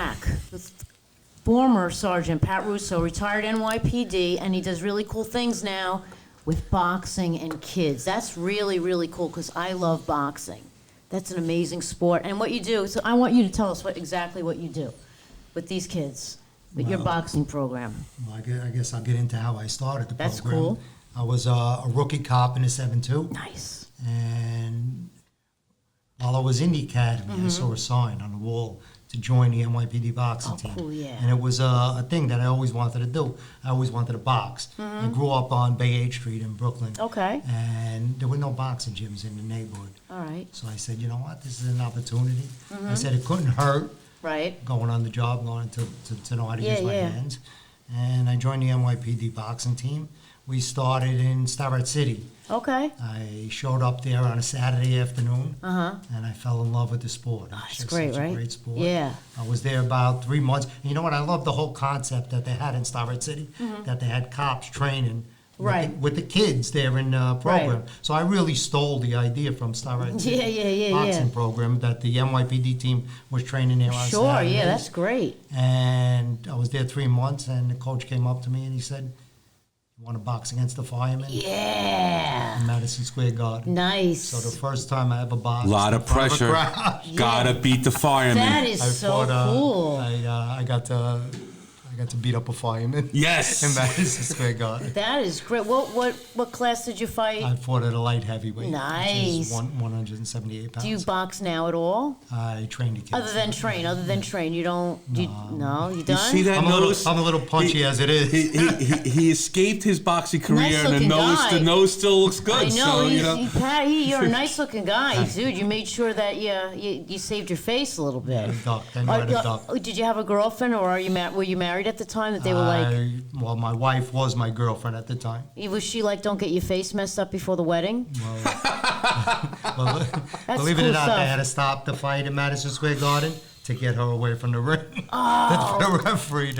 track with former Sergeant Pat Russo, retired NYPD, and he does really cool things now with boxing and kids. That's really, really cool because I love boxing. That's an amazing sport. And what you do, so I want you to tell us exactly what you do with these kids, with your boxing program. Well, I guess I'll get into how I started the program. That's cool. I was a rookie cop in the 7-2. Nice. And while I was in the academy, I saw a sign on the wall to join the NYPD boxing team. Cool, yeah. And it was a thing that I always wanted to do. I always wanted to box. I grew up on Bay 8th Street in Brooklyn. Okay. And there were no boxing gyms in the neighborhood. All right. So I said, you know what, this is an opportunity. I said it couldn't hurt. Right. Going on the job, going to know how to use my hands. And I joined the NYPD boxing team. We started in Starrett City. Okay. I showed up there on a Saturday afternoon, and I fell in love with the sport. It's just great, such right? a great sport. Yeah. I was there about 3 months. And you know what? I love the whole concept that they had in Starrett City, that they had cops training with the kids there in the program. Right. So I really stole the idea from Starrett City Yeah. boxing program that the NYPD team was training there on Sure, Saturdays. yeah, that's great. And I was there 3 months, and the coach came up to me and he said, "You want to box against the firemen?" Yeah. In Madison Square Garden. Nice. So the first time I ever boxed. A lot of in front pressure. a crowd, Gotta beat the fireman. That is so cool. I got to beat up a fireman. Yes. In Madison Square Garden. That is great. What class did you fight? I fought at a light heavyweight. Nice. Which is 178 pounds. Do you box now at all? I train the kids. Other than train, you don't. No, you done? You see that I'm nose? a little punchy as it is. He escaped his boxing career, and Nice-looking guy. the nose still looks good. I know. So, Pat, you're a nice looking guy, dude. You made sure that you saved your face a little bit. I know how to duck. Did you have a girlfriend, or were you married at the time that they were like? Well, my wife was my girlfriend at the time. Was she like, don't get your face messed up before the wedding? Well, That's believe it cool or not, stuff. they had to stop the fight in Madison Square Garden to get her away from the ring. Oh. The referee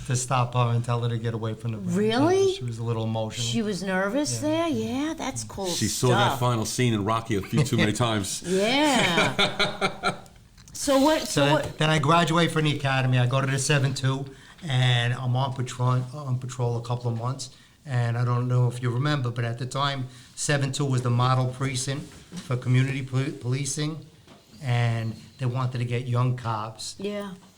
to stop her and tell her to get away from the ring. Really? She was a little emotional. She was nervous there? Yeah, that's cool she stuff. saw that final scene in Rocky a few too many times. Yeah. So what? Then I graduate from the academy. I go to the 7-2, and I'm on patrol a couple of months. And I don't know if you remember, but at the time, 7-2 was the model precinct for community policing, and they wanted to get young cops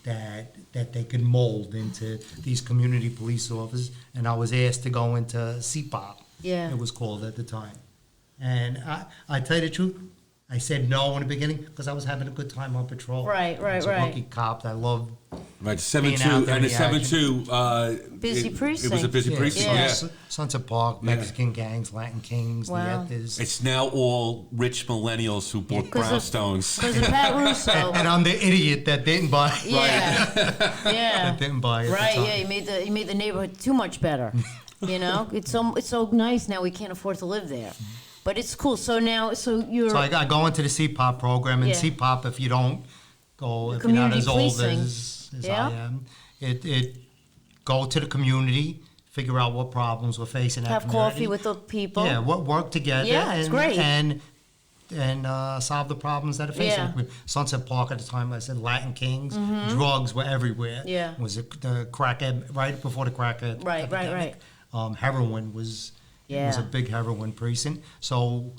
that they could mold into these community police officers. And I was asked to go into CPOP. Yeah. It was called at the time. And I tell you the truth, I said no in the beginning because I was having a good time on patrol. Right. As a rookie cop, I loved. Right, Being out 7-2, there and in the the 7-2. Busy precinct. It was a busy precinct, yeah. Sunset Park, Mexican gangs, Latin Kings, Wow. the Ethers. It's now all rich millennials who bought brownstones. Because of Pat Russo. And I'm the idiot that didn't buy. Yeah. Yeah. That didn't buy it. Right, yeah, you made the neighborhood too much better. You know? It's so nice now we can't afford to live there. But it's cool. So you're So I go into the CPOP program, and Yeah. CPOP, if you're not community as old policing. as Yeah. I am, it go to the community, figure out what problems we're facing. have coffee with the people. Yeah, work together. Yeah, it's great. And solve the problems that are facing. Yeah. Sunset Park at the time, I said Latin Kings, drugs were everywhere. Yeah. Was the crackhead right before the crackhead? Right. epidemic. Heroin was. It was Yeah. a big heroin precinct. So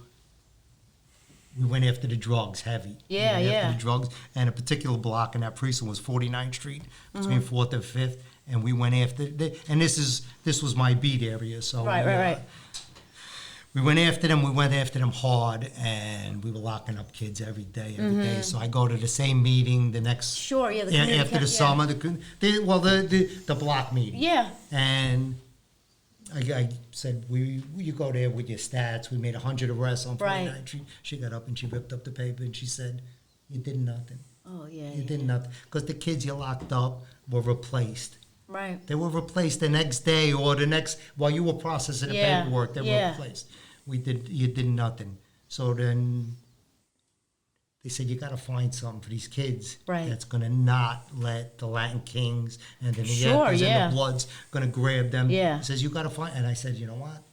we went after the drugs heavy. Yeah, we went yeah. after the drugs. And a particular block in that precinct was 49th Street between 4th and 5th. And we went after and this was my beat area. So Right. we went after them. We went after them hard, and we were locking up kids every day. So I go to the same meeting the next. Sure, yeah, the community after the camp, yeah. summer, the block meeting. Yeah. And I said, you go there with your stats. We made 100 arrests on 49th Street. She got up and she ripped up the paper and she said, you did nothing. Oh, yeah. You did nothing. Because the kids you locked up were replaced. Right. They were replaced the next day or while you were processing the paperwork, they were replaced. You did nothing. So then they said, you got to find something for these kids that's going to not let the Latin Kings and then the Yankees and the Bloods going to grab them. Yeah. He says, you got to find. And I said, you know what?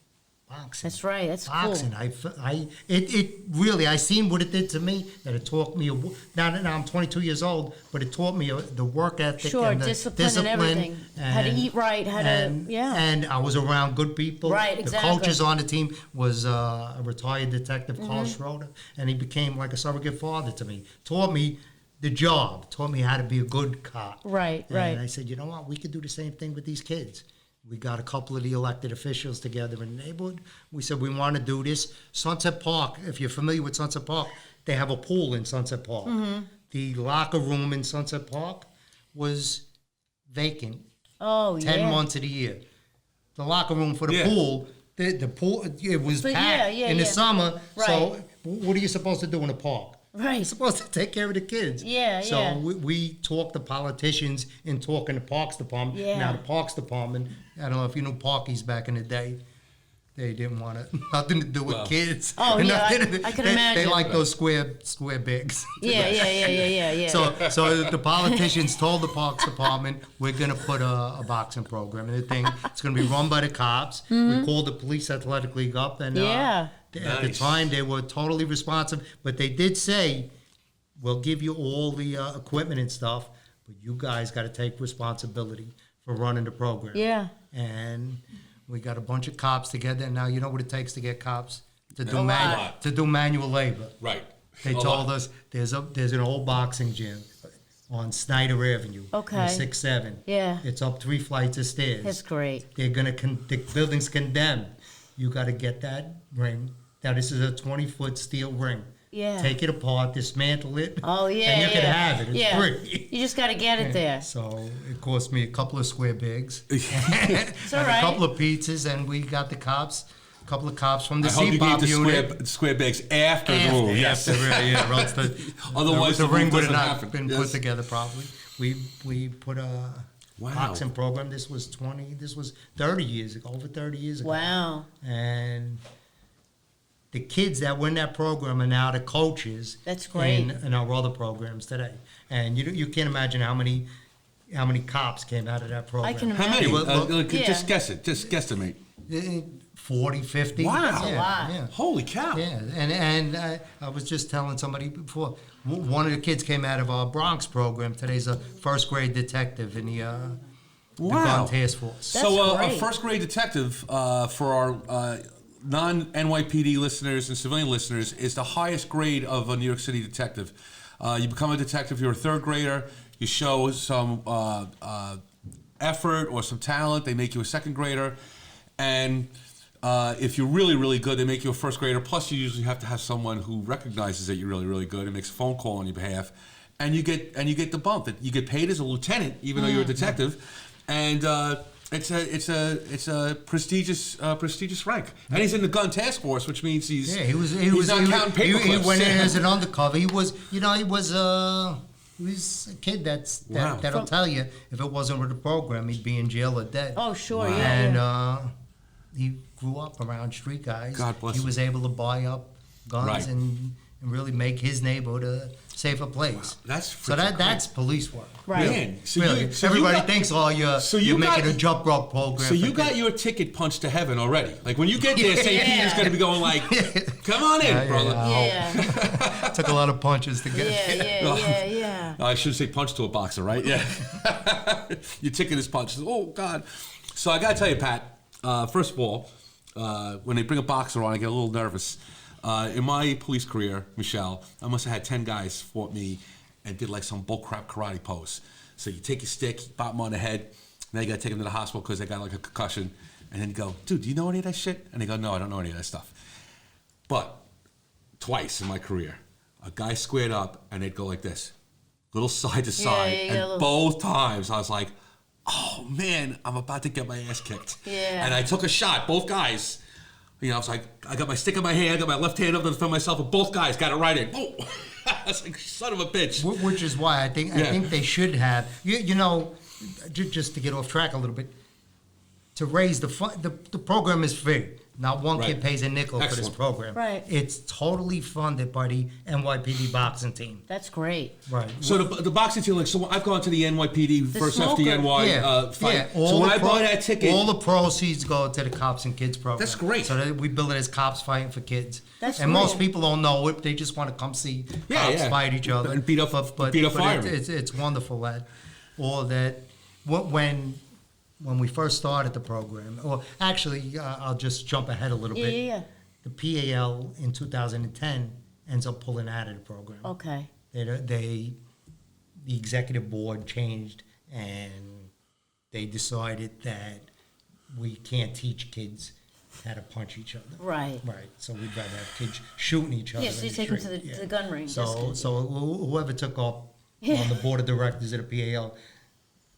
boxing. That's right. That's Boxing. cool. It really, I seen what it did to me, that it taught me, now I'm 22 years old, but it taught me the work ethic Sure, and the discipline and everything. How to eat right, how to, And I was around good people. Right, exactly. The coaches on the team was a retired detective, Carl Mm-hmm. Schroeder, and he became like a surrogate father to me. Taught me the job, taught me how to be a good cop. Right, and right. I said, you know what, we could do the same thing with these kids. We got a couple of the elected officials together in the neighborhood. We said, we want to do this. Sunset Park, if you're familiar with Sunset Park, they have a pool in Sunset Park. Mm-hmm. The locker room in Sunset Park was vacant Oh, 10 yeah. months of the year. The locker room for the Yeah. pool, the pool, it was But packed in the summer. Right. So what are you supposed to do in a park? Right. You're supposed to take care of the kids. Yeah, so yeah. we talk the politicians in talking the Parks Department. Yeah. Now the Parks Department, I don't know if you knew Parkies back in the day. They didn't want nothing to do with Well. kids. Oh, yeah, Nothing- I can they, imagine. They like those square bigs. Yeah. So the politicians told the Parks Department, we're going to put a boxing program. And the thing, it's going to be run by the cops. We called the Police Athletic League up. And Mm-hmm. Yeah. at the Nice. time, they were totally responsive. But they did say, we'll give you all the equipment and stuff, but you guys got to take responsibility for running the program. Yeah. And we got a bunch of cops together. And now you know what it takes to get cops? To do, lot. to do manual labor. Right. They told us there's an old boxing gym on Snyder Avenue. Okay. On 6-7. Yeah. It's up 3 flights of stairs. That's great. They're gonna the building's condemned. You got to get that ring. Now this is a 20-foot steel ring. Yeah. Take it apart, dismantle it. Oh, yeah, And you can yeah. have it. It's Yeah. free. You just got to get it there. So it cost me a couple of square bigs. It's all and right. a couple of pizzas, and we got the cops. A couple of cops from the I hope you gave CBOP the unit. square bags after the move. Yes. Yeah, else Otherwise, the the ring move would have doesn't not happen. been Yes. put together properly. We put a Wow. boxing program. This was 30 years ago, over 30 years ago. Wow. And the kids that were in that program are now the coaches. That's great. In our other programs today. And you can't imagine how many cops came out of that program. I can How imagine. many? Well, Yeah. Just guess it. Just guesstimate. 40, 50. Wow. That's a lot. Yeah. Holy cow. Yeah, and I was just telling somebody before, one of the kids came out of our Bronx program. Today's a first grade detective in the Wow. gun task force. That's So a great. first grade detective for our non-NYPD listeners and civilian listeners is the highest grade of a New York City detective. You become a detective, you're a third grader, you show some effort or some talent, they make you a second grader, and if you're really, really good, they make you a first grader, plus you usually have to have someone who recognizes that you're really, really good and makes a phone call on your behalf, and you get the bump. That you get paid as a lieutenant, even though you're a detective, and it's a prestigious rank. And he's in the gun task force, which means he's not counting paper he clips. went in as an undercover. He was a kid that'll tell you if it wasn't for the program, he'd be in jail or dead. Oh, sure, Wow. yeah. And yeah. he grew up around street guys. God bless He him. was able to buy up guns Right. and really make his neighborhood a safer place. That's so freaking that's police work. Right. Really. Man, so really. you- so you Everybody got- thinks you're so you making got- a jump rope program. So you for got kids. your ticket punched to heaven already. Like when you get there, St. Yeah. Peter's going to be going like, "Come on in, Yeah, brother." Yeah. Took a lot of punches to get. Yeah. I should say punch to a boxer, right? Yeah. Your ticket is punched. Oh, God. So I got to tell you, Pat, first of all, when they bring a boxer on, I get a little nervous. In my police career, Michelle, I must have had 10 guys fought me and did like some bullcrap karate pose. So you take your stick, you bop them on the head, now you got to take them to the hospital because they got like a concussion. And then you go, dude, do you know any of that shit? And they go, no, I don't know any of that stuff. But twice in my career, a guy squared up and they'd go like this, little side to side. And both times I was like, oh man, I'm about to get my ass kicked. Yeah. And I took a shot, both guys. You know, I was like, I got my stick in my hand, I got my left hand up to defend myself, and both guys got it right in. Oh, I was like, son of a bitch. Which is why I think they should have. You know, just to get off track a little bit. To raise the fund, the program is free. Not one Right. kid pays a nickel for this Excellent. program. Right. It's totally funded by the NYPD boxing team. That's great. Right. So the boxing team, like, so I've gone to the NYPD first smoker. FDNY fight. All So when the I buy that ticket, all the proceeds go to the Cops and Kids program. That's great. So that we bill it as Cops Fighting for Kids. That's and most great. people don't know it. They just want to come see Yeah, cops yeah. fight each other And beat up firemen. It's wonderful that all that when we first started the program. Or actually, I'll just jump ahead a little Yeah, bit. yeah, The PAL in 2010 ends up pulling out of the program. yeah. Okay. The executive board changed and they decided that we can't teach kids how to punch each other. Right. Right. So we'd rather have kids shooting each other. Yeah, so in you take them to street. the gun range. That's So good. so whoever took up on the board of directors of the PAL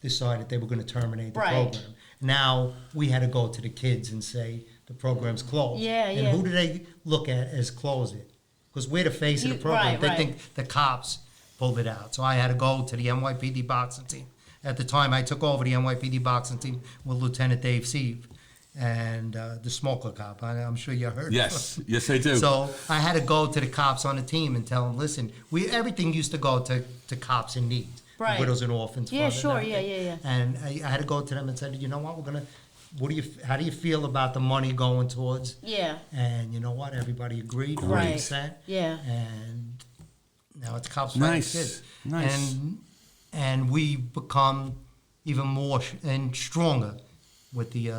decided they were going to terminate the Right. program. Now we had to go to the kids and say the program's closed. Yeah, and yeah. who do they look at as close it? Because we're the face of You- the program. right, They right. think the cops pulled it out. So I had to go to the NYPD boxing team. At the time, I took over the NYPD boxing team with Lieutenant Dave Sieve and the smoker cop. I'm sure you heard. yes, yes, I do. So I had to go to the cops on the team and tell them, listen, everything used to go to cops in need, Right. widows and orphans. Yeah, fund and sure, everything. yeah. And I had to go to them and said, you know what, how do you feel about the money going towards? Yeah. And you know what, everybody agreed, Right. 100%. Yeah. And now it's cops Nice. fighting kids. Nice. And we become even more and stronger with the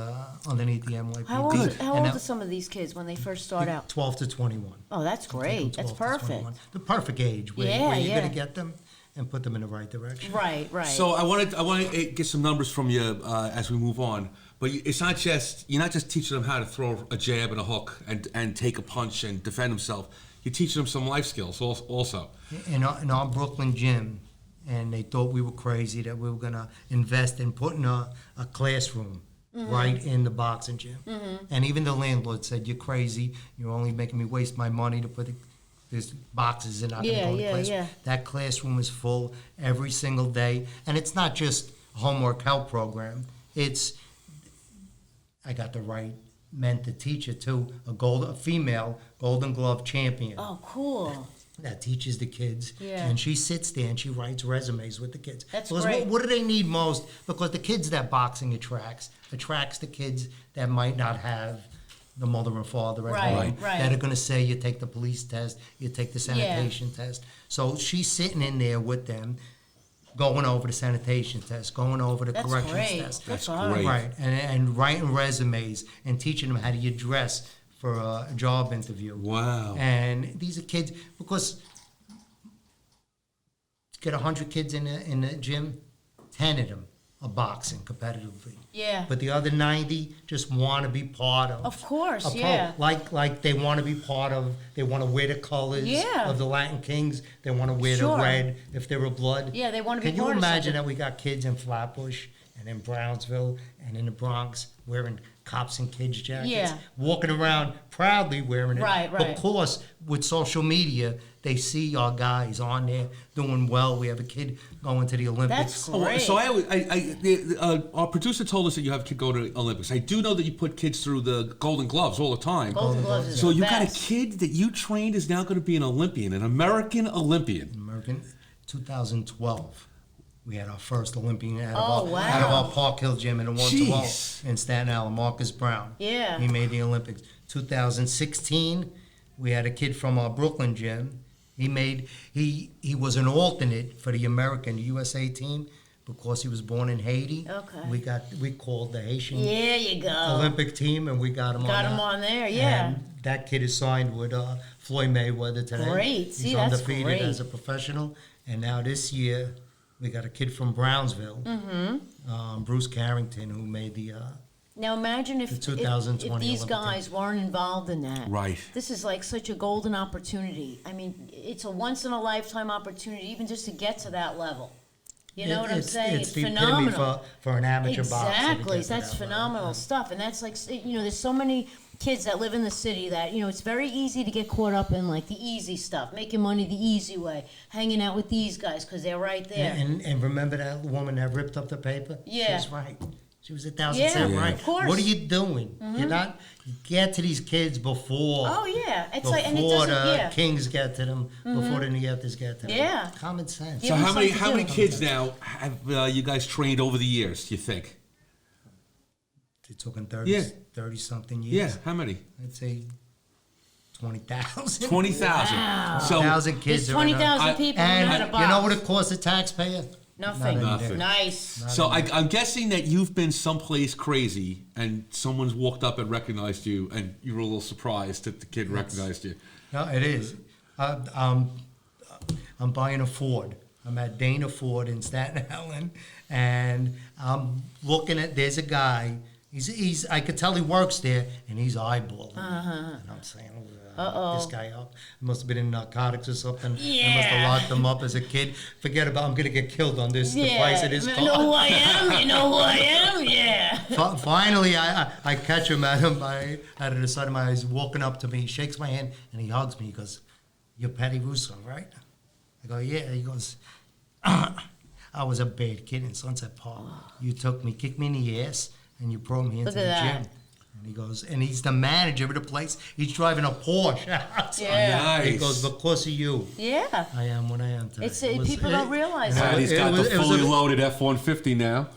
underneath the NYPD. How old, Good. how And old now- are some of these kids when they first start out? 12 to 21. Oh, that's great. That's 12 to perfect. 21. The perfect age where, Yeah, where you're yeah. going to get them and put them in the right direction. Right, right. So I want to get some numbers from you as we move on. But it's not you're not just teaching them how to throw a jab and a hook and take a punch and defend himself. You're teaching them some life skills also. In our Brooklyn gym, and they thought we were crazy that we were going to invest in putting a classroom right in the boxing gym. And even the landlord said, you're crazy. You're only making me waste my money to put these boxes in. Not going to Yeah, go in the yeah, classroom. yeah. That classroom is full every single day. And it's not just a homework help program. I got the right mentor teacher too, a female Golden Glove champion Oh, cool. that teaches the kids. Yeah. And she sits there and she writes resumes with the kids. That's because great. what do they need most? Because the kids that boxing attracts the kids that might not have the mother and father at Right, home right. that are going to say you take the police test, you take the sanitation test. So she's sitting in there with them, going over the sanitation test, going over the That's corrections great. test. That's great. Right, and writing resumes and teaching them how do you dress for a job interview. Wow. And these are kids, because get 100 kids in the gym, 10 of them are boxing competitively. Yeah. But the other 90 just want to be part of. Of course, a pro. yeah. Like they want to be part of. They want to wear the colors Yeah. of the Latin Kings. They want to wear Sure. the red if they were blood. Yeah, they wanna be Can you part of imagine something. that we got kids in Flatbush and in Brownsville and in the Bronx wearing cops and kids jackets, Yeah. walking around proudly wearing it. Right, right. Of course, with social media, they see our guys on there doing well. We have a kid going to the Olympics. That's great. So our producer told us that you have to go to Olympics. I do know that you put kids through the Golden Gloves all the time. Golden Gloves is So the you got a best. kid that you trained is now going to be an Olympian, an American Olympian. American, 2012. We had our first Olympian out Oh, of wow. our Park Hill gym in the 112 Jeez. in Staten Island, Marcus Brown. Yeah. He made the Olympics. 2016, we had a kid from our Brooklyn gym. He was an alternate for the American USA team because he was born in Haiti. Okay. We called the Haitian There you go. Olympic team and we got him Got on him that. on there, yeah. And that kid is signed with Floyd Mayweather today. Great. He's See, that's undefeated great. as a professional. And now this year, we got a kid from Brownsville, Bruce Carrington, who made the Now imagine if, The if 2020 these Olympic guys weren't involved in that. Right. This is like such a golden opportunity. I mean, it's a once in a lifetime opportunity, even just to get to that level. You know what I'm saying? It's the phenomenal. epitome for an amateur boxer. to Exactly. get to That's that level. phenomenal stuff. And that's like, there's so many kids that live in the city that, it's very easy to get caught up in like the easy stuff, making money the easy way, hanging out with these guys because they're right there. And remember that woman that ripped up the paper? Yeah. She's right. She was 1,007, Yeah, right? of course. What are you doing? You're not. You get to these kids before. Oh yeah, it's Before like, and it doesn't. the Yeah. Kings get to them, before the Nietas get to them. Yeah. Common sense. Yeah. So Give how them many something to do. kids now have you guys trained over the years? Do you think? They're talking 30, Yeah. 30 something Yeah, years. how many? I'd say 20,000. 20,000. Wow. So 1,000 kids. There's are in 20,000 I- people who know how to And box. you know what it costs the taxpayer? Nothing. Nothing. Nice. So I'm guessing that you've been someplace crazy and someone's walked up and recognized you, and you were a little surprised that the kid recognized you. No, it is. I'm buying a Ford. I'm at Dana Ford in Staten Island, and I'm looking at. There's a guy. He's. I could tell he works there, and he's eyeballing. And I'm saying, this guy up. Must have been in narcotics or something. I must Yeah. have locked him up as a kid. Forget about. I'm gonna get killed on this. The price of this You car. know who I am? You know who I am? Yeah. Finally, I catch him at him. Out of the side of my eyes, walking up to me, he shakes my hand, and he hugs me. He goes, "You're Patty Russo, right?" I go, "Yeah." He goes, "I was a bad kid in Sunset Park. You took me, kicked me in the ass, and you brought me into Look the at gym." that. And he goes, and he's the manager of the place. He's driving a Porsche. Yeah. He Nice. goes, "Because of you, Yeah. I am what I am today." It's people don't realize And that. he's got the fully loaded F-150 now.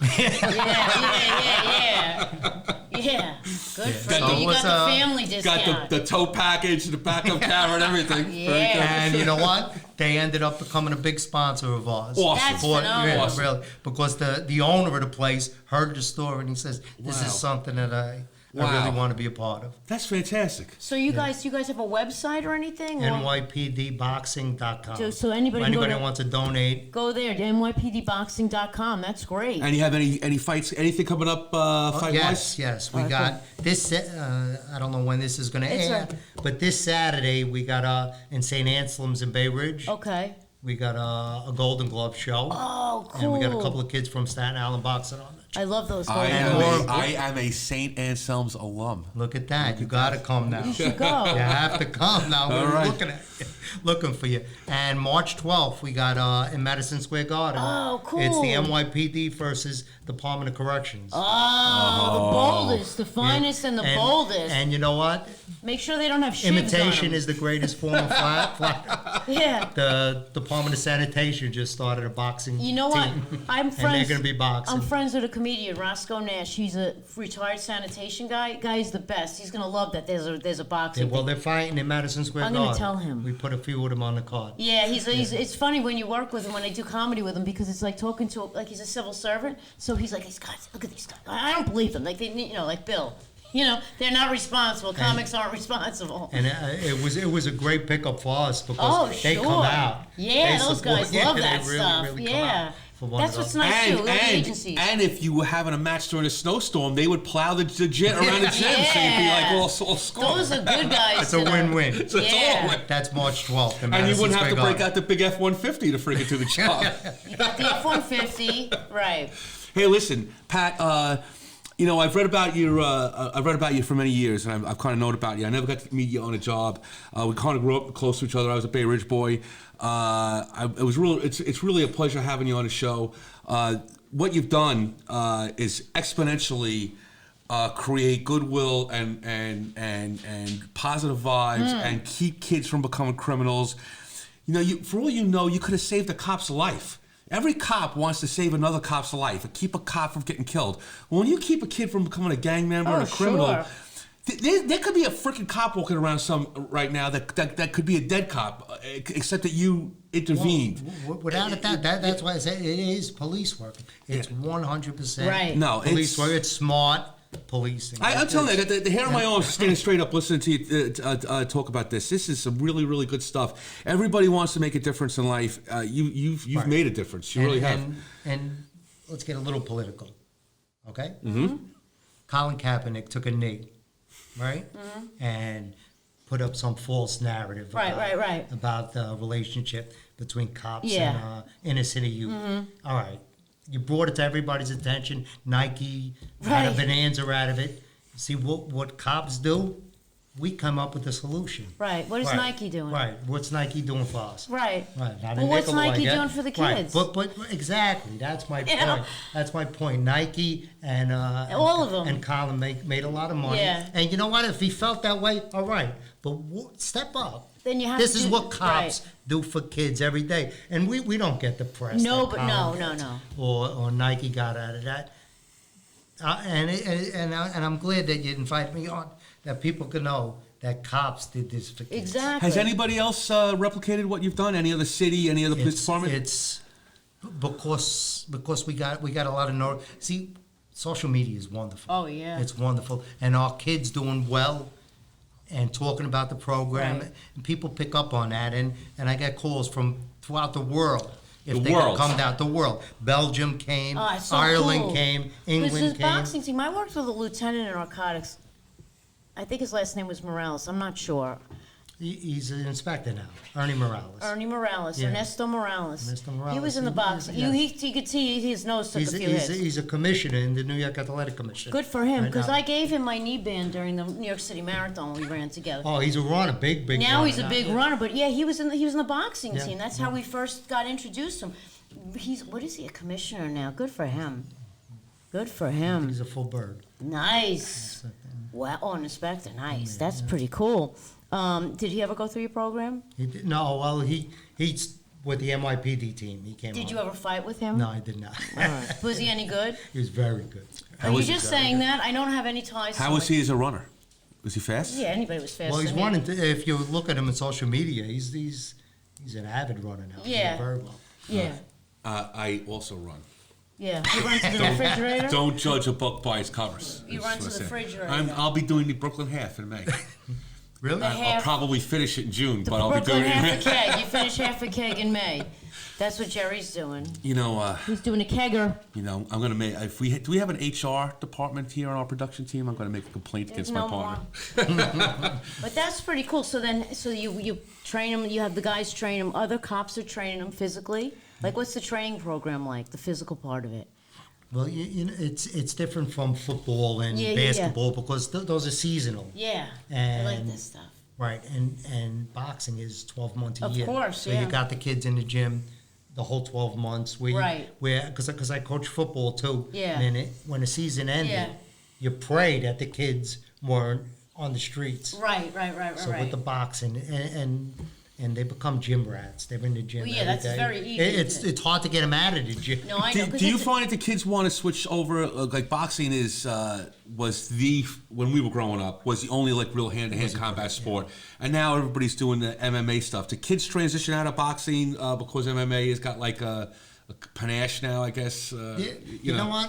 Yeah. Good for Got you. the- You what's, got the family discount. Got the tow package, the backup camera, and everything. Very good. Yeah. And you know what? They ended up becoming a big sponsor of ours. Awesome. That's For- phenomenal. yeah, Awesome. really. Because the owner of the place heard the story and he says, "This Wow. is something that I Wow. really want to be a part of." That's fantastic. So you guys have a website or anything? Or NYPDboxing.com. So anybody can go Anybody to- wants to donate. go there to NYPDboxing.com. That's great. And you have any fights, anything coming up fight Yes, wise? yes. We Okay. got this. I don't know when this is going to It's air, but this Saturday we got in St. Anselm's in Bay Ridge. Okay. We got a Golden Glove show. Oh, cool. And we got a couple of kids from Staten Island boxing on it. I love those. I golden And am a St. Anselm's alum. Look at that. You got to come now. You should You go. have to come now. All We're right. looking at you, looking for you. And March 12th, we got in Madison Square Garden. Oh, cool. It's the NYPD versus Department of Corrections. Oh, the boldest, the finest, and the boldest. And you know what? Make sure they don't have shivs Imitation on 'em. is the greatest form of flattery. Yeah. The Department of Sanitation just started a boxing You know what? team. I'm And friends. they're going to be boxing. I'm friends with a comedian, Roscoe Nash. He's a retired sanitation guy. Guy's the best. He's gonna love that. There's a boxing. Well, thing. they're fighting in Madison Square I'm Garden. gonna tell him. We put a few of them on the card. Yeah, he's it's funny when you work with him, when I do comedy with him, because it's like talking to like he's a civil servant. So he's like, these guys, look at these guys. I don't believe them. Like they, like Bill. They're not responsible. Comics aren't responsible. And it was a great pickup for us because Oh, they sure. come out. Yeah, They those support- guys yeah, love they that really, stuff. really come Yeah. out for one That's of what's those. nice too. And, Little and, agencies. and if you were having a match during a snowstorm, they would plow the gym around the gym, so you'd be like all score. Those are good guys. It's a win-win. So it's all Yeah. win. That's March 12th. in And you Madison wouldn't have to Square break Garden. out the big F-150 to freaking do the job. You got the F-150, right? Hey, listen, Pat. I've read about you. I've read about you for many years, and I've kind of known about you. I never got to meet you on a job. We kind of grew up close to each other. I was a Bay Ridge boy. It's really a pleasure having you on the show. What you've done is exponentially create goodwill and positive vibes and keep kids from becoming criminals. For all you know, you could have saved a cop's life. Every cop wants to save another cop's life, or keep a cop from getting killed. Well, when you keep a kid from becoming a gang member and a criminal, sure. there could be a freaking cop walking around right now that could be a dead cop, except that you intervened. Without a doubt, that's why I say it is police work. It's 100% Right. No, police work. It's smart policing. I'm telling you, the hair on my arms is standing straight up listening to you talk about this. This is some really, really good stuff. Everybody wants to make a difference in life. You've Right. made a difference. You really have. And let's get a little political, okay? Mm-hmm. Colin Kaepernick took a knee, right? Mm-hmm. And put up some false narrative Right. about the relationship between cops Yeah. and inner-city youth. Mm-hmm. All right. You brought it to everybody's attention. Nike had a Right. bonanza out of it. See what cops do? we come up with a solution. Right. What is Right. Nike doing? Right. What's Nike doing for us? Right. Right. Not a Well, what's nickel, I Nike guess. doing for the Right. kids? But exactly, that's my You know? point. That's my point. Nike and All of them. and Colin made a lot of money. Yeah. And you know what? If he felt that way, all right. But step up. Then you have This to is do- what cops right. do for kids every day, and we don't get the press. No, that but no, Colin no, gets no. Or Nike got out of that. And I'm glad that you invited me on, that people can know that cops did this for kids. Exactly. Has anybody else replicated what you've done? Any other city? Any other police department? It's because we got a lot of see, social media is wonderful. Oh, yeah. It's wonderful, and our kids doing well, and talking about the program, Right. and people pick up on that, and I get calls from throughout the world. If The they world. could come down, the world. Belgium came, Oh, it's so Ireland cool. came, Because England his came. boxing team, I worked with a lieutenant in narcotics. I think his last name was Morales. I'm not sure. He's an inspector now, Ernie Morales. Ernie Morales, Yeah. Ernesto Morales. Ernesto He Morales. was in the He- boxing. yeah. You could see his nose took a few hits. He's a commissioner in the New York Athletic Commission. Good for him, Right because now. I gave him my knee band during the New York City Marathon we ran together. Oh, he's a runner, big Now runner. he's a big runner, but yeah, he was in the boxing Yeah, team. That's how we first got introduced to him. What is he, a commissioner now? Good for him. Good for him. He's a full bird. Nice. Well, oh, an inspector, nice. That's pretty cool. Did he ever go through your program? No, well, he's with the NYPD team. He came Did on. you ever fight with him? No, I did not. All right. Was he any good? He was very good. Are you was he just saying that? I don't have any ties. How to was it. he as a runner? Was he fast? Yeah, anybody was faster Well, he's than me. running. If you look at him on social media, he's an avid runner now. He's Yeah. doing very well. Yeah, I also run. yeah. You run to the refrigerator? Don't judge a book by its covers. You is run what to I the say. refrigerator. I'll be doing the Brooklyn half in May. Really? The I'll half- probably finish it in June, The but I'll be Brooklyn doing half a it. keg. You finish half a keg in May. That's what Jerry's doing. You know, He's doing a kegger. I'm gonna make. If we do we have an HR department here on our production team? I'm gonna make a complaint There's against my no partner. more. But that's pretty cool. So you train them. You have the guys train them. Other cops are training them physically. Like, what's the training program like? The physical part of it. Well, you know, it's different from football and Yeah, yeah, yeah. basketball because those are seasonal. Yeah, I like And- this stuff. Right, and boxing is 12 months a Of year. course, So yeah. you got the kids in the gym the whole 12 months. Right. Because I coach football too. Yeah. And when the season ended, Yeah. you pray that the kids weren't on the streets. Right. So with the boxing and they become gym rats. They're in the gym. Well, yeah, every that's day. very easy, It's isn't it? it's hard to get them out of the gym. No, I know. 'cause Do you it's- find that the kids want to switch over? Like boxing was when we were growing up was the only like real hand-to-hand combat sport, and now everybody's doing the MMA stuff. Do kids transition out of boxing because MMA has got like a panache now? I guess. You know what?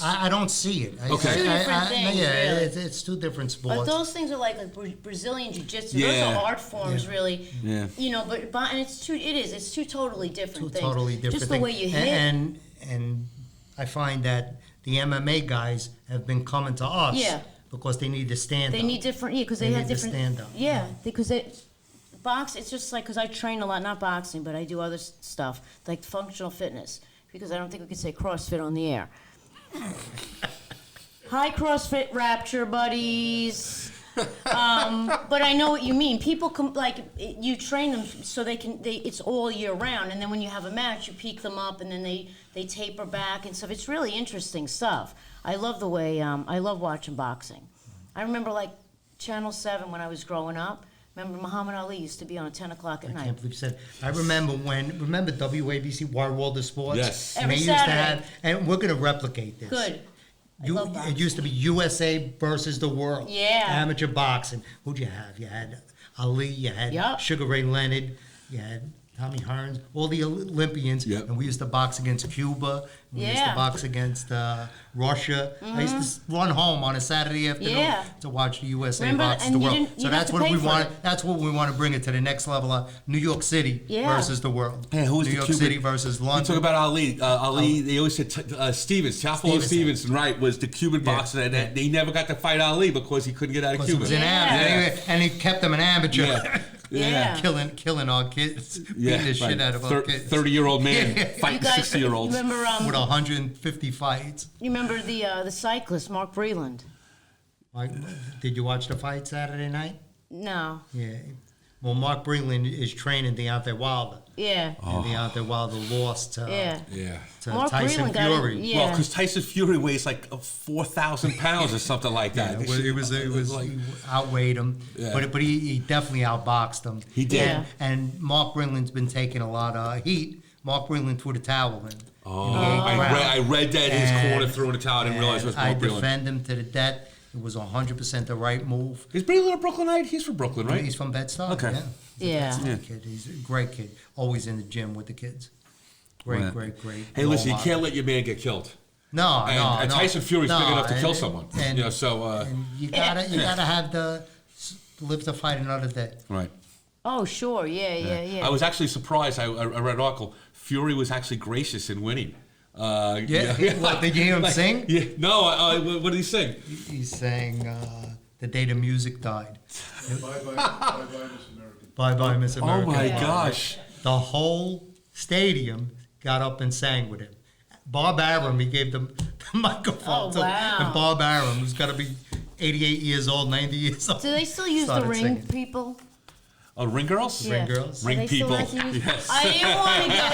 I don't see it. Okay. Two different things, Yeah, really. it's two different sports. But those things are like Brazilian jiu-jitsu. Those Yeah. are art forms, really. Yeah. You know, and it's two totally different Two things. totally different Just the things. way you hit. And I find that the MMA guys have been coming to us Yeah. because they need to stand They up. need different, because they They have need to different. stand up. Yeah, because it's just like, because I train a lot, not boxing, but I do other stuff, like functional fitness, because I don't think we could say CrossFit on the air. Hi, CrossFit Rapture buddies. But I know what you mean. People you train them so it's all year round, and then when you have a match, you peak them up, and then they taper back and stuff. It's really interesting stuff. I love the way I love watching boxing. I remember like Channel 7 when I was growing up. Remember Muhammad Ali used to be on at 10 o'clock at I night. can't believe you said. I remember WABC, Wide World of Sports. Yes. And Every they used Saturday. to have, and we're going to replicate this. Good. I love boxing. It used to be USA versus the world. Yeah. Amateur boxing. Who'd you have? You had Ali, you had Yup. Sugar Ray Leonard, you had Tommy Hearns, all the Olympians. Yep. And we used to box against Cuba. We used to Yeah. box against Russia. I used to run home on a Saturday afternoon Yeah. to watch the USA Remember, box and the you world. didn't- So you'd that's have to what pay we for want. it. That's what we want to bring it to the next level of New York City Yeah. versus the world. Yeah, who was New the York Cuban- City versus You London. talk about Ali. Ali, they always said Stevens, Teofilo Stevenson, right, was the Cuban Yeah. boxer, and they never got to fight Ali because he couldn't get out of Because he Cuba. was an Yeah. amateur, and he kept them an amateur. Yeah. Yeah. killing our kids, beating the shit out of our kids. 30-year-old man Yeah. fighting 60-year-olds. Remember With 150 fights. you remember the cyclist Mark Breland? Like, did you watch the fight Saturday night? No. Yeah. Well, Mark Breland is training Deontay Wilder. Yeah. And Deontay Wilder lost to, Yeah. to Mark Tyson Breland got it, Fury. yeah. Well, because Tyson Fury weighs like 4,000 pounds or something like that. Yeah, it was like, he outweighed him, Yeah. but he definitely outboxed him. He did. Yeah. And Mark Breland's been taking a lot of heat. Mark Breland threw the towel in. oh, I read that his corner threw in the towel. I didn't realize it was I Mark Breland. defend him to the death. It was 100% the right move. Is Breland a Brooklynite? He's from Brooklyn, right? He's from Bed-Stuy. Okay. Yeah. Yeah. He's a kid. He's a great kid. Always in the gym with the kids. Great, Right. great. Hey, listen, you role can't model. let your man get killed. No, And no. Tyson Fury's big enough to kill someone. And, You know, so and you gotta have live to fight another day. right. Oh, sure. Yeah. I was actually surprised. I read an article. Fury was actually gracious in winning. What, did you hear him sing? Yeah. No. What did he sing? He's saying the day the music died. Bye-bye, Miss American. Bye, Miss Oh America. my gosh. The whole stadium got up and sang with him. Bob Arum, he gave them the microphone Oh, to, wow. and Bob Arum, who's got to be 88 years old, 90 years old. Do they still use the started ring singing. people? Oh, ring girls. Yeah. girls? Are Ring they still people. have to use- Yes. I didn't want to get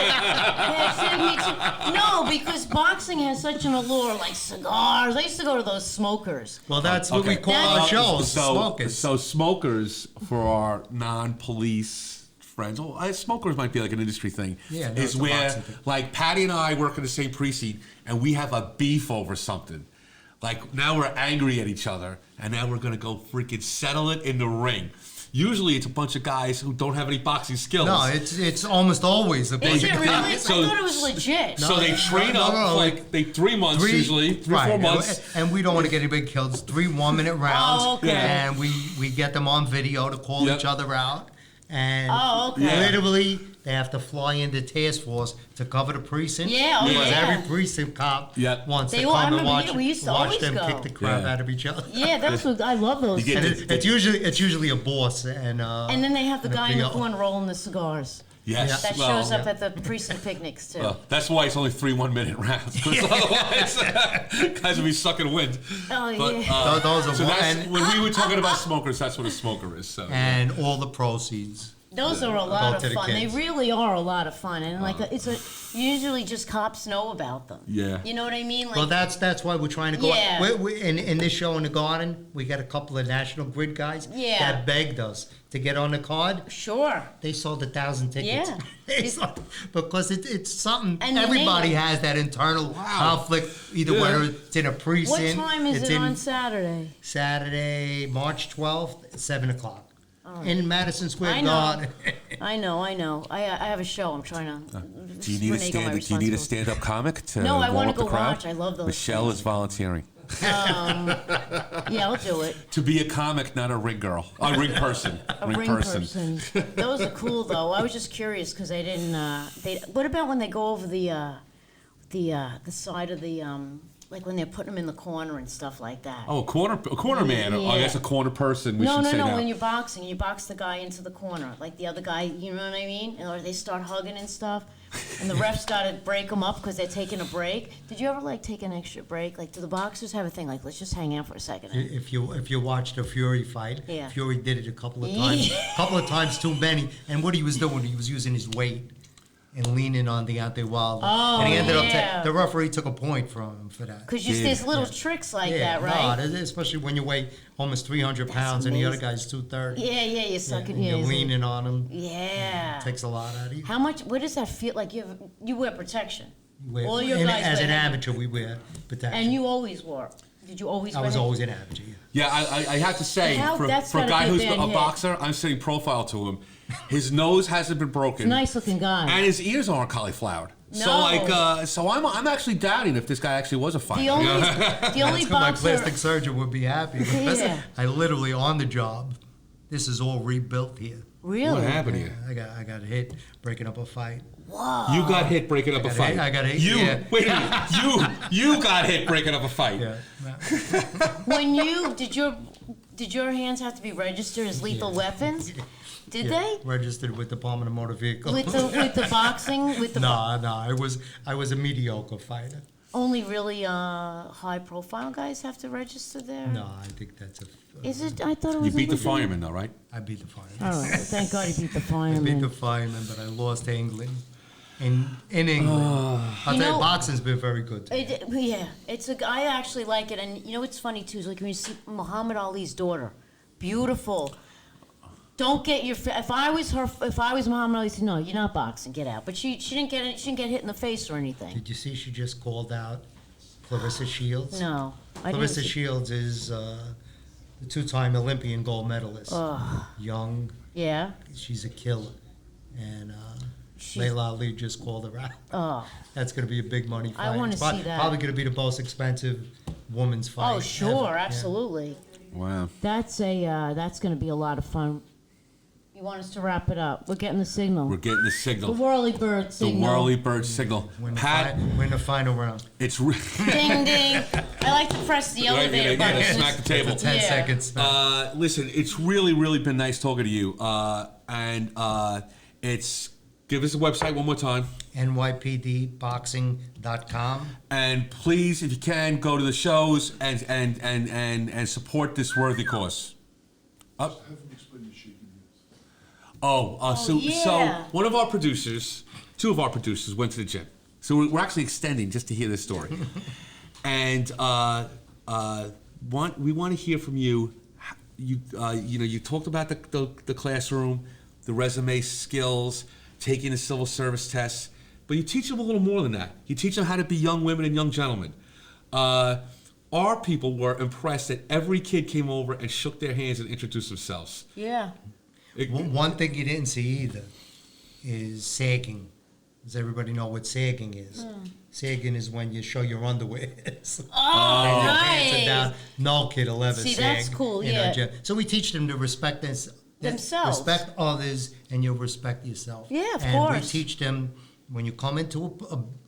it. No, because boxing has such an allure, like cigars. I used to go to those smokers. Well, that's what we Okay. call our shows, So smokers. So smokers for our non-police friends. Well, smokers might be like an industry thing. Yeah, no, is it's a where boxing thing. like Patty and I work in the same precinct, and we have a beef over something. Like now we're angry at each other, and now we're gonna go freaking settle it in the ring. Usually it's a bunch of guys who don't have any boxing skills. No, it's almost always a Is bunch it of really? guys. So- I thought it was legit. So they train no, up no, like like they 3 months usually, 3 4 months. And we don't want to get anybody killed. It's 3 1-minute rounds. Oh, okay. Yeah. And we get them on video to call Yep. each other out. And Oh, okay. literally, they have to fly into task force to cover the precinct. Yeah, oh, because yeah. every precinct cop Yep. wants They to all- I come and remember, watch, yeah, we used to watch always them go. kick the crap Yeah. out of each other. Yeah, that's what I love those. You get And the- it's usually a boss and And then they have the and a guy in the PO. corner rolling the cigars. Yes. That well, shows up at the precinct picnics too. Well, that's why it's only 3 1-minute rounds. Because otherwise, guys will be sucking wind. Oh, But, yeah. Those are so one- that's, and- when we were talking about smokers, that's what a smoker is. So and all the proceeds. Those are a Go lot to of the fun. They kids. really are a lot of fun, and like it's a usually just cops know about them. Yeah. You know what I mean? Like, Well, that's why we're trying to go. Yeah. We, in this show in the garden, we got a couple of National Grid guys Yeah. that begged us to get on the card. sure. They sold 1,000 tickets. Yeah. They sold- because it's something. And the Everybody name- has that internal conflict, either Yeah. whether it's in a What precinct. time is it's it in on Saturday? Saturday, March 12th, at 7 o'clock. In Madison Square I know. Garden. I know. I have a show. I'm trying to. do you need a stand-up comic to No, I warm wanna up the go crowd? watch. I love those Michelle things. is volunteering Yeah, I'll do it. to be a comic, not a ring girl, a ring person. A ring person. Those are cool though. I was just curious because they didn't. They. What about when they go over the side of the like when they're putting them in the corner and stuff like that? Oh, a corner man. Yeah. I guess a corner person. We No, should say no. now. When you're boxing, you box the guy into the corner, like the other guy. You know what I mean? Or they start hugging and stuff, and the refs got to break them up because they're taking a break. Did you ever like take an extra break? Like, do the boxers have a thing like, let's just hang out for a second? If you watch the Fury fight, Yeah. Fury did it a couple of times too many. And what he was doing, he was using his weight and leaning on Deontay Wilder. Oh, and he ended yeah. up the referee took a point from him for that. Because Yeah. there's little tricks like Yeah, that, right? No, especially when you weigh almost 300 pounds and the other amazing. guy's 230. Yeah, you're sucking. and Yeah, you're it's like- leaning on him. Yeah. Takes a lot out of you. How much? What does that feel like? You wear protection. All your And guys as wear an that. amateur, we wear protection. And you always wore. Did you always? I wear was that? always an amateur. Yeah, I have to say, How- for that's a gotta guy be a who's bad a hit. boxer, I'm setting profile to him. His nose hasn't been broken. Nice looking guy. And his ears aren't cauliflowered. So No. like, so I'm actually doubting if this guy actually was a fighter. The only, the only That's my boxer. plastic surgeon would be happy. Because Yeah. I literally on the job. This is all rebuilt here. Really? What happened here? I got hit breaking up a fight. Whoa. You got hit breaking up a got fight. hit, I got hit, You yeah. wait a minute. You got hit breaking up a fight. Yeah. When you did your hands have to be registered as lethal weapons? Did they? Registered with Department of Motor Vehicles. With the boxing with the. No, I was a mediocre fighter. Only really high-profile guys have to register there? No, I think that's a. Is it? I thought it was. You beat the illegal. fireman, though, right? I beat the fireman. All right. Thank God he beat the I beat fireman. the fireman, but I lost to England. In England, I'll You tell you, know- boxing's been very good. To me. Yeah, I actually like it, and you know what's funny too is like when you see Muhammad Ali's daughter, beautiful. Don't get your. If I was Muhammad Ali, I'd say no, you're not boxing, get out. But she didn't get it. She didn't get hit in the face or anything. Did you see she just called out Clarissa Shields? No, I didn't. Clarissa see- Shields is the two-time Olympian gold medalist. Young, Yeah. she's a killer, and She's- Layla Ali just called her out. Oh. That's going to be a big money fight. I wanna It's prob- see that. Probably going to be the most expensive women's fight. Oh, sure, ever. Yeah. absolutely. Wow. That's going to be a lot of fun. You want us to wrap it up? We're getting the signal. We're getting the The signal. whirly bird The signal. whirly bird signal. We're in the Pat, we're in the final round. it's Ding ding. I like to press the elevator you gotta button. smack the table. It's a 10 Yeah. seconds. Listen, it's really been nice talking to you. And it's give us the website one more time. NYPDboxing.com. And please, if you can, go to the shows and support this worthy cause. Have them explain the shaking hands. So yeah. one of our producers, two of our producers went to the gym. So we're actually extending just to hear this story. And we want to hear from you. You talked about the classroom, the resume skills, taking the civil service tests, but you teach them a little more than that. You teach them how to be young women and young gentlemen. Our people were impressed that every kid came over and shook their hands and introduced themselves. Yeah. One thing you didn't see either is sagging. Does everybody know what sagging is? Sagging is when you show your underwear. Oh, And your pants are nice. down. No kid will ever See, sag that's cool, in our yeah. gym. So we teach them to respect Themselves. respect others, and you'll respect yourself. Yeah, of and course. we teach them when you come into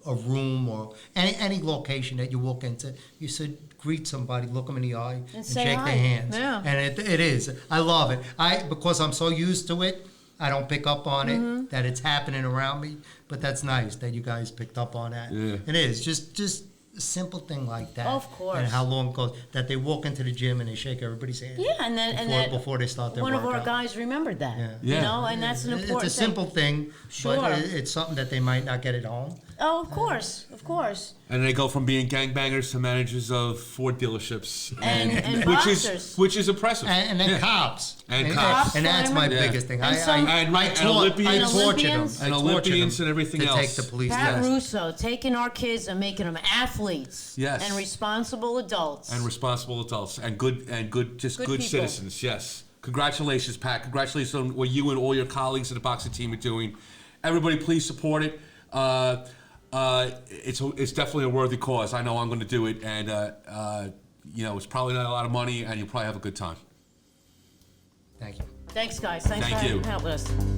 a room or any location that you walk into, you should greet somebody, look them in the eye, and say shake hi. their hands. Yeah. And it is. I love it. Because I'm so used to it, I don't pick up on Mm-hmm. it that it's happening around me. But that's nice that you guys picked up on that. Yeah. It is just a simple thing like that. Of course. And how long it goes that they walk into the gym and they shake everybody's hand. Yeah, and then before they start their one of our workout. guys remembered that. Yeah. Yeah. You know, and that's an important It's a simple thing, Sure. but it's something that they might not get at home. Oh, of course, of course. And they go from being gangbangers to managers of Ford dealerships, And which boxers. which is impressive. And then Yeah. cops. And cops. And that's my Yeah. biggest thing. And some- And I Olympians. torture them. Olympians. I And torture Olympians them and everything to else. take the police Pat test. Russo taking our kids and making them athletes. Yes. And responsible adults. And responsible adults and good Good people. citizens. Yes. Congratulations, Pat. Congratulations on what you and all your colleagues in the boxing team are doing. Everybody, please support it. It's definitely a worthy cause. I know I'm going to do it, and it's probably not a lot of money, and you'll probably have a good time. Thank you. Thanks, guys. Thanks Thank for you. helping us.